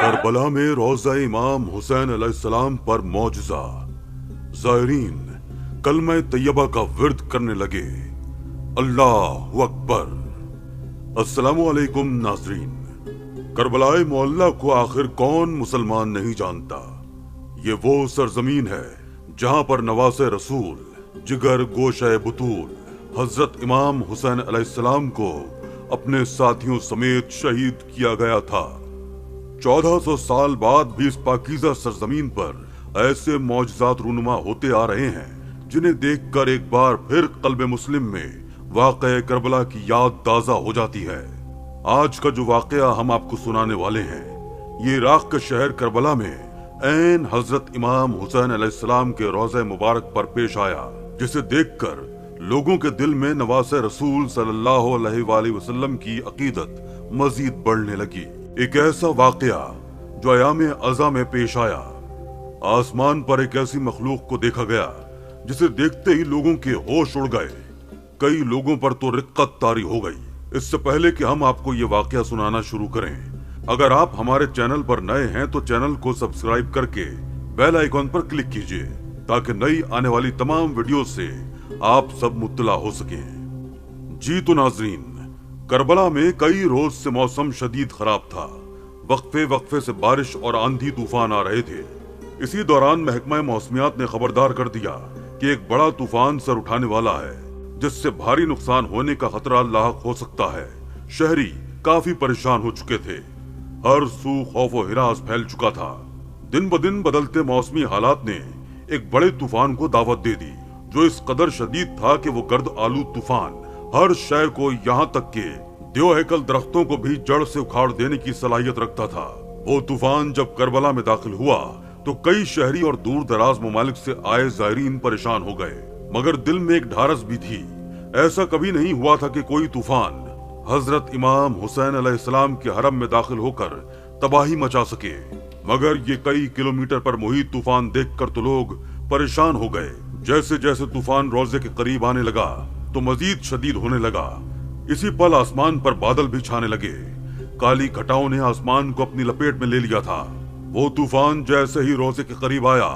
Karbala में रोज़ा इमाम हुसैन अलैहिस्सलाम पर मौजज़ा। ज़ायरीन कलमा तैयबा का विर्द करने लगे। अल्लाहु अकबर। अस्सलामु अलैकुम नाज़रीन। करबलाए मोहल्ला को आखिर कौन मुसलमान नहीं जानता। ये वो सरजमीन है जहां पर नवासे रसूल जिगर गोशे बुतूल हजरत इमाम हुसैन अलैहिस्सलाम को अपने साथियों समेत शहीद किया गया था। 1400 साल बाद भी इस पाकीज़ा सरजमीन पर ऐसे मौजज़ात रूनुमा होते आ रहे हैं जिन्हें देखकर एक बार फिर कल्ब मुस्लिम में वाक़या करबला की याद ताज़ा हो जाती है। आज का जो वाक़या हम आपको सुनाने वाले हैं ये इराक के शहर करबला में ऐन हजरत इमाम हुसैन अलैहिस्सलाम के रोज़े मुबारक पर पेश आया, जिसे देखकर लोगों के दिल में नवासे रसूल सल्लल्लाहु अलैहि वसल्लम की अकीदत मजीद बढ़ने लगी। एक ऐसा वाक़या जो अयाम अज़ा में पेश आया। आसमान पर एक ऐसी मखलूक को देखा गया जिसे देखते ही लोगों के होश उड़ गए। कई लोगों पर तो रिक्कत तारी हो गई। इससे पहले कि हम आपको ये वाक़या सुनाना शुरू करें, अगर आप हमारे चैनल पर नए हैं तो चैनल को सब्सक्राइब करके बेल आइकॉन पर क्लिक कीजिए ताकि नई आने वाली तमाम वीडियो से आप सब मुत्तला हो सकें। जी तो नाजरीन, करबला में कई रोज से मौसम शदीद खराब था। वक्फे वक्फे से बारिश और आंधी तूफान आ रहे थे। इसी दौरान महकमा मौसमियात ने खबरदार कर दिया कि एक बड़ा तूफान सर उठाने वाला है जिससे भारी नुकसान होने का खतरा लाहक हो सकता है। शहरी काफी परेशान हो चुके थे। हर सू खौफ व हिरास फैल चुका था। दिन ब दिन बदलते मौसमी हालात ने एक बड़े तूफान को दावत दे दी जो इस कदर शदीद था कि वो गर्द आलूद तूफान हर शय को यहाँ तक के देवहैकल दरख्तों को भी जड़ से उखाड़ देने की सलाहियत रखता था। वो तूफान जब करबला में दाखिल हुआ तो कई शहरी और दूर दराज ममालिक से आए ज़ायरीन परेशान हो गए, मगर दिल में एक ढारस भी थी। ऐसा कभी नहीं हुआ था कि कोई तूफान हजरत इमाम हुसैन अलैहिस्सलाम के हरम में दाखिल होकर तबाही मचा सके। मगर ये कई किलोमीटर पर मुहित तूफान देखकर तो लोग परेशान हो गए। जैसे जैसे तूफान रोजे के करीब आने लगा तो मजीद शदीद होने लगा। इसी पल आसमान पर बादल भी छाने लगे। काली घटाओं ने आसमान को अपनी लपेट में ले लिया था। वो तूफान जैसे ही रोजे के करीब आया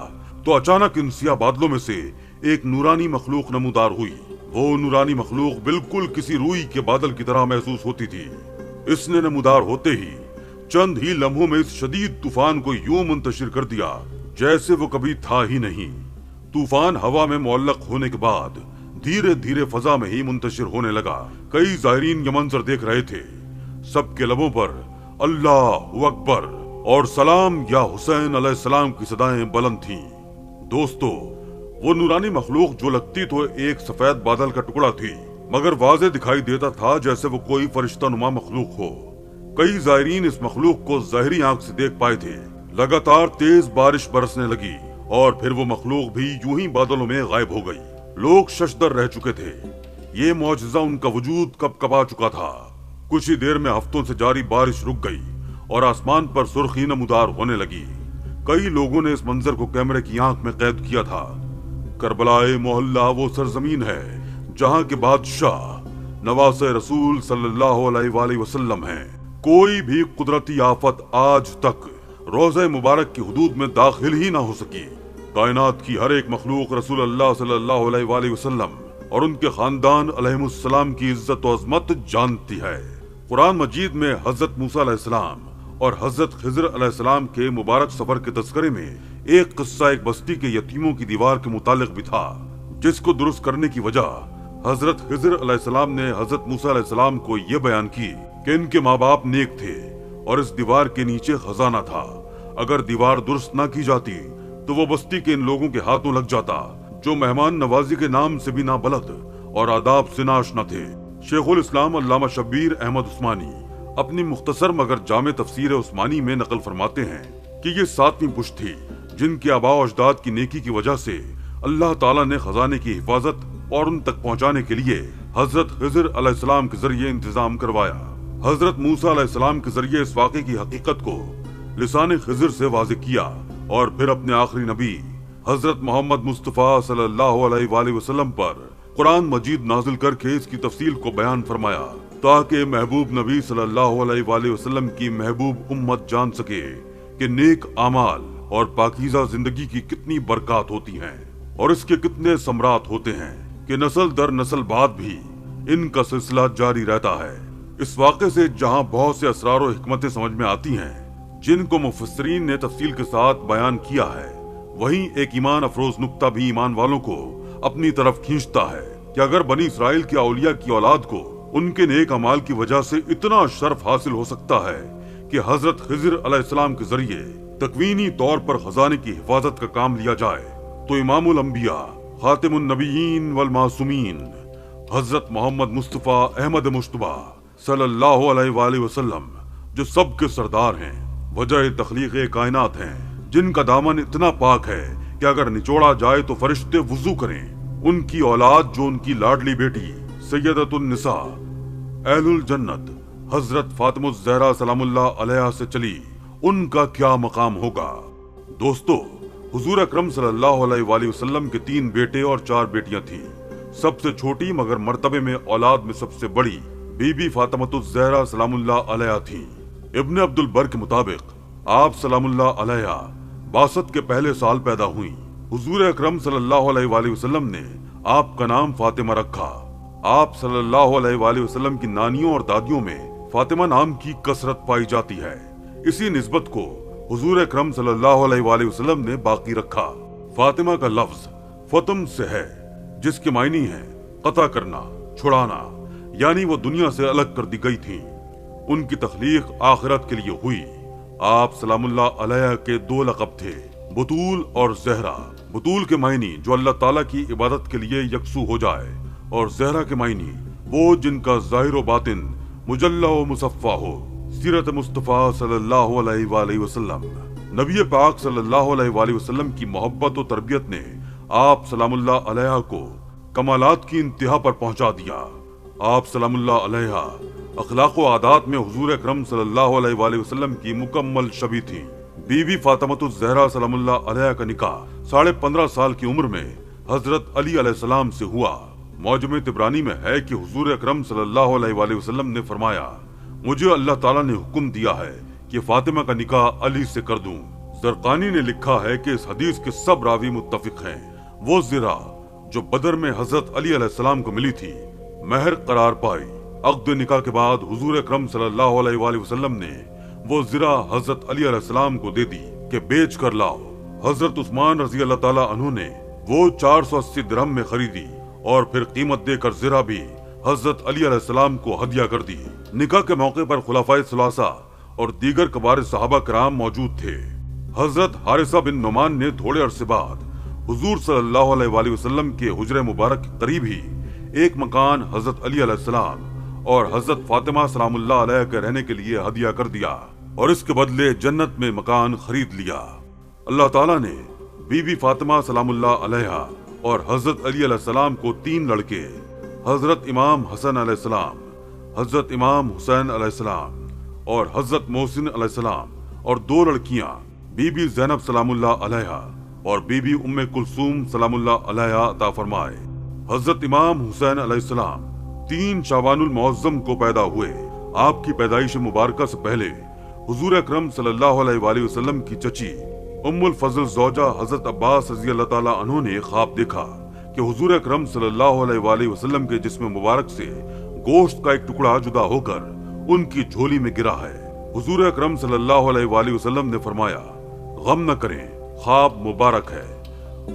तो अचानक इन सिया बादलों में से एक नूरानी मखलूक नमूदार हुई। वो नूरानी मखलूक बिल्कुल किसी रूई के बादल की तरह महसूस होती थी। इसने नमूदार होते ही चंद ही लम्हों में इस शदीद तूफान को यूं मुंतशिर कर दिया जैसे वो कभी था ही नहीं। तूफान हवा में मुअल्लक होने के बाद धीरे धीरे फजा में ही मुंतशिर होने लगा। कई ज़ायरीन ये मंजर देख रहे थे। सबके लबों पर अल्लाहु अकबर और सलाम या हुसैन अलैहिस्सलाम की सदाएं बुलंद थीं। दोस्तों, वो नूरानी मखलूक जो लगती तो एक सफेद बादल का टुकड़ा थी, मगर वाज़े दिखाई देता था जैसे वो कोई फरिश्ता नुमा मखलूक हो। कई ज़ायरीन इस मखलूक को ज़ाहिरी आंख से देख पाए थे। लगातार तेज बारिश बरसने लगी और फिर वो मखलूक भी यूं ही बादलों में गायब हो गई। लोग शशदर रह चुके थे। ये मौजज़ा उनका वजूद कब कबा चुका था। कुछ ही देर में हफ्तों से जारी बारिश रुक गई और आसमान पर सुर्खी नमूदार होने लगी। कई लोगों ने इस मंजर को कैमरे की आंख में कैद किया था। करबलाए मोहल्ला वो सरजमीन है जहां के बादशाह नवासे रसूल सल्लल्लाहु अलैहि वसल्लम हैं। कोई भी कुदरती आफत आज तक रोज़े मुबारक की हुदूद में दाखिल ही ना हो सकी। कायनात की हर एक मखलूक रसूल अल्लाह सल्लल्लाहु अलैहि वसल्लम और उनके खानदान अलैहिमुस्सलाम की इज्जत और अज़मत जानती है। कुरान मजीद में हजरत मूसा अलैहिस्सलाम और हजरत खिज़र अलैहिस्सलाम के मुबारक सफर के तज़किरे में एक किस्सा एक बस्ती के यतीमों की दीवार के मुतालिक भी था, जिसको दुरुस्त करने की वजह हजरत खिज़र अलैहिस्सलाम ने हजरत मूसा अलैहिस्सलाम को ये बयान की कि इनके माँ बाप नेक थे और इस दीवार के नीचे खजाना था। अगर दीवार दुरुस्त ना की जाती तो वो बस्ती के इन लोगों के हाथों लग जाता जो मेहमान नवाजी के नाम से भी ना बलद और आदाब से नाश न थे। शेखुल इस्लाम अल्लामा शब्बीर अहमद उस्मानी अपनी मुख्तसर मगर जामे तफसीर उस्मानी में नकल फरमाते हैं कि ये 7वीं पुश्त थी जिनके आबा अजदाद की नेकी की वजह से अल्लाह ताला ने खजाने की हिफाजत और उन तक पहुँचाने के लिए हजरत खिज़र अलैहिस्सलाम के जरिए इंतजाम करवाया। हजरत मूसा अलैहिस्सलाम के जरिए इस वाक़े की हकीकत को लिसाने खिज़र से वाज़े किया और फिर अपने आखिरी नबी हजरत मोहम्मद मुस्तफ़ा सल्लल्लाहु अलैहि वसल्लम पर कुरान मजीद नाजिल करके इसकी तफसील को बयान फरमाया। ताकि महबूब नबी सल्लल्लाहु अलैहि वसल्लम की महबूब उम्मत जान सके कि नेक आमाल और पाकीज़ा जिंदगी की कितनी बरकत होती हैं और इसके कितने समरात होते हैं कि नस्ल दर नस्ल बाद भी इनका सिलसिला जारी रहता है। इस वाक़े से जहां बहुत से असरार और हिकमतें समझ में आती हैं जिनको मुफस्सिरीन ने तफसील के साथ बयान किया है, वहीं एक ईमान अफरोज नुक्ता भी ईमान वालों को अपनी तरफ खींचता है कि अगर बनी इसराइल की औलिया की औलाद को उनके नेक अमाल की वजह से इतना शर्फ हासिल हो सकता है कि हजरत खिज़र अलैहिस्सलाम के जरिए तकवीनी तौर पर खजाने की हिफाजत का काम लिया जाए, तो इमामुल अंबिया खातिमुन नबिय्यीन वल मासूमीन हजरत मोहम्मद मुस्तफा अहमद मुश्तबा सल्लल्लाहु अलैहि वसल्लम जो सबके सरदार हैं, वजह तख्लीक कायनात हैं, जिनका दामन इतना पाक है कि अगर निचोड़ा जाए तो फरिश्ते वुजू करें, उनकी औलाद जो उनकी लाडली बेटी सैयदतुन निसा अहलुल जन्नत हजरत फातिमा ज़हरा सलामुल्लाह अलैहा से चली, उनका क्या मकाम होगा। दोस्तों, हुजूर अकरम सल्लल्लाहु अलैहि वसल्लम के 3 बेटे और 4 बेटियां थीं। सबसे छोटी मगर मर्तबे में औलाद में सबसे बड़ी बीबी फातिमा ज़हरा सलामुल्लाह अलैहा थी। इब्न अब्दुल बर के मुताबिक आप सलामुल्लाह अलैहा 62 के पहले साल पैदा हुई। हुजूर अकरम सल्लल्लाहु अलैहि वसल्लम ने आपका नाम फातिमा रखा। आप सल्लल्लाहु अलैहि वसल्लम की नानियों और दादियों में फातिमा नाम की कसरत पाई जाती है। इसी निस्बत को हुजूर अकरम सल्लल्लाहु अलैहि वसल्लम ने बाकी रखा। फातिमा का लफ्ज फतम से है, जिसके मायनी है कता करना, छुड़ाना, यानी वो दुनिया से अलग कर दी गई थी। उनकी तख्लीक आखिरत के लिए हुई। आप सलामुल्लाह अलैहा के 2 लक़ब थे, बतूल और ज़हरा। बतूल के मायनी जो अल्लाह ताला की इबादत के लिए यकसू हो जाए, और ज़हरा के मायनी वो जिनका ज़ाहिर व बातिन मुजल्ला व मुसफ़्फ़ा हो। सीरत मुस्तफ़ा सल्लल्लाहु अलैहि वसल्लम नबी पाक सल्लल्लाहु अलैहि वसल्लम की मोहब्बत और तरबियत ने आप सलामुल्लाह अलैहा को कमालात की इंतहा पर पहुंचा दिया। आप सलामुल्लाह अलैहा अखलाक व आदात में हुजूर अकरम सल्लल्लाहु अलैहि वसल्लम की मुकम्मल शबी थी। बीबी फातिमा ज़हरा सलामुल्लाह अलैहा का निकाह 15.5 साल की उम्र में हजरत अली अलैहिस्सलाम से हुआ। मौजम तिबरानी में है कि हुजूर अकरम सल्लल्लाहु अलैहि वसल्लम ने फरमाया, मुझे अल्लाह ताला ने हुक्म दिया है कि फातिमा का निकाह अली से कर दूं। ज़रक़ानी ने लिखा है कि इस हदीस के सब रावी मुत्तफिक हैं। वो ज़िरा जो बदर में हजरत अली अलैहिस्सलाम को मिली थी, महर करार पाई। अक़्द निकाह के बाद हुजूर अकरम सल्लल्लाहु अलैहि वसल्लम ने वो ज़िरा हजरत अली अलैहिस्सलाम को दे दी कि बेच कर लाओ। हजरत उस्मान रज़ी अल्लाह ताला अन्हु ने वो 480 दिरहम में खरीदी और फिर कीमत देकर ज़िरा भी हजरत अली अलैहिस्सलाम को हदिया कर दी। निकाह के मौके पर खुलाफाए सुलासा और दीगर कबार सहाबा कराम मौजूद थे। हजरत हारिसा बिन नुमान ने थोड़े अरसे बाद हुजूर सल्लल्लाहु अलैहि वसल्लम के हुजरे मुबारक के करीब ही एक मकान हजरत अली अलैहिस्सलाम और हजरत फातिमा सलामुल्लाह अलैहा के रहने के लिए हदिया कर दिया और इसके बदले जन्नत में मकान खरीद लिया। अल्लाह ताला ने बीबी फातिमा सलामुल्लाह अलैहा और हजरत अली अलैहिस्सलाम को 3 लड़के, हजरत इमाम हसन अलैहिस्सलाम, हजरत इमाम हुसैन अलैहिस्सलाम और हजरत मोहसिन अलैहिस्सलाम, और 2 लड़कियां बीबी ज़ैनब सलामुल्लाह अलैहा और बीबी उम्मे कुलसूम सलामुल्लाह अलैहा अता फरमाए। हजरत इमाम हुसैन अलैहिस्सलाम 3 शाबानुल मुअज़्ज़म को पैदा हुए। आपकी पैदाइश मुबारका से पहले हुजूर अकरम सल्लल्लाहु अलैहि वसल्लम की चची उम्मुल फज़ल ज़ौजा हजरत अब्बास रज़ी अल्लाह ताला अन्हु ने ख्वाब देखा कि हुजूर अकरम सल्लल्लाहु अलैहि वसल्लम के जिस्म मुबारक से गोश्त का एक टुकड़ा जुदा होकर उनकी झोली में गिरा है। हुजूर अकरम सल्लल्लाहु अलैहि वसल्लम ने फरमाया, गम न करें, ख्वाब मुबारक है।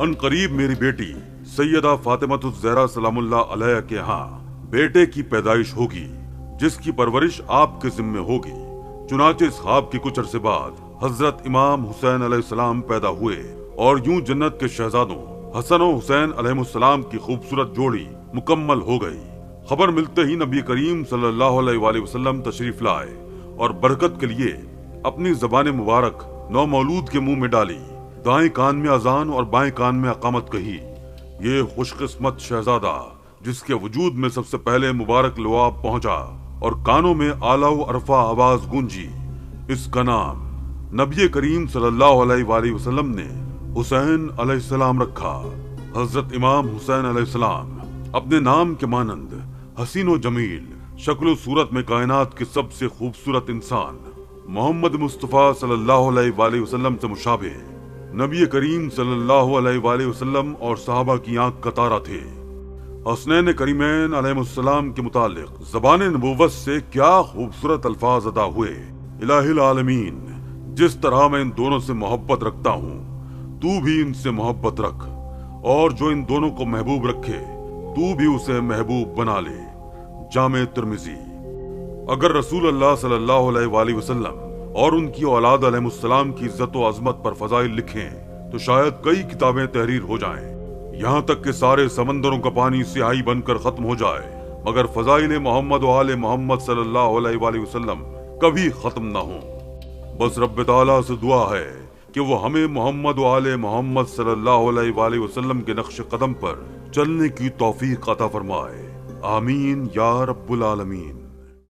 अनकरीब मेरी बेटी सैयदा फातिमा ज़हरा सलामुल्लाह अलैहा के यहाँ बेटे की पैदाइश होगी जिसकी परवरिश आपके जिम्मे होगी। चुनाचे इस ख्वाब के कुछ अरसे बाद हजरत इमाम हुसैन अलैहिस्सलाम पैदा हुए और यूं जन्नत के शहजादों हसन और हुसैन अलैहिस्सलाम की खूबसूरत जोड़ी मुकम्मल हो गई। खबर मिलते ही नबी करीम सल्लल्लाहु अलैहि वसल्लम तशरीफ लाए और बरकत के लिए अपनी ज़बान मुबारक नौ मौलूद के मुंह में डाली। दाएं कान में अजान और बाएं कान में अकामत कही। ये खुशकिस्मत शहजादा जिसके वजूद में सबसे पहले मुबारक लुआब पहुंचा और कानों में आला व अरफा आवाज गूंजी, इसका नाम नबी करीम सल्लल्लाहु अलैहि वसल्लम ने हुसैन अलैहिस्सलाम रखा। हजरत इमाम हुसैन अलैहिस्सलाम अपने नाम के मानंद हसीन व जमील, शक्ल सूरत में कायनात के सबसे खूबसूरत इंसान मोहम्मद मुस्तफ़ा सल्लल्लाहु अलैहि वसल्लम से मुशाबे नबी करीम सल्लल्लाहु अलैहि वसल्लम और सहाबा की आंख का तारा थे। हसनैन करीमैन अलैहिस्सलाम के मुतालिक ज़बान नबुव्वत से क्या खूबसूरत अल्फाज अदा हुए। इलाहिल आलमीन, जिस तरह मैं इन दोनों से मोहब्बत रखता हूँ, तू भी इनसे मोहब्बत रख, और जो इन दोनों को महबूब रखे तू भी उसे महबूब बना ले। जामे तिर्मिज़ी। अगर रसूल अल्लाह सल्लल्लाहु अलैहि वसल्लम और उनकी औलाद अलैहिस्सलाम की इज्जत व अजमत पर फजाइल लिखें तो शायद कई किताबें तहरीर हो जाएं, यहाँ तक कि सारे समंदरों का पानी स्याही बनकर खत्म हो जाए, मगर फजाइल मोहम्मद व आले मोहम्मद सल्लल्लाहु अलैहि वसल्लम कभी खत्म ना हो। बस रब्ब ताला से दुआ है कि वो हमें मोहम्मद व आले मोहम्मद सल्लल्लाहु अलैहि वसल्लम के नक्श कदम पर चलने की तौफीक अता फरमाए। आमीन या रब्बुल आलमीन।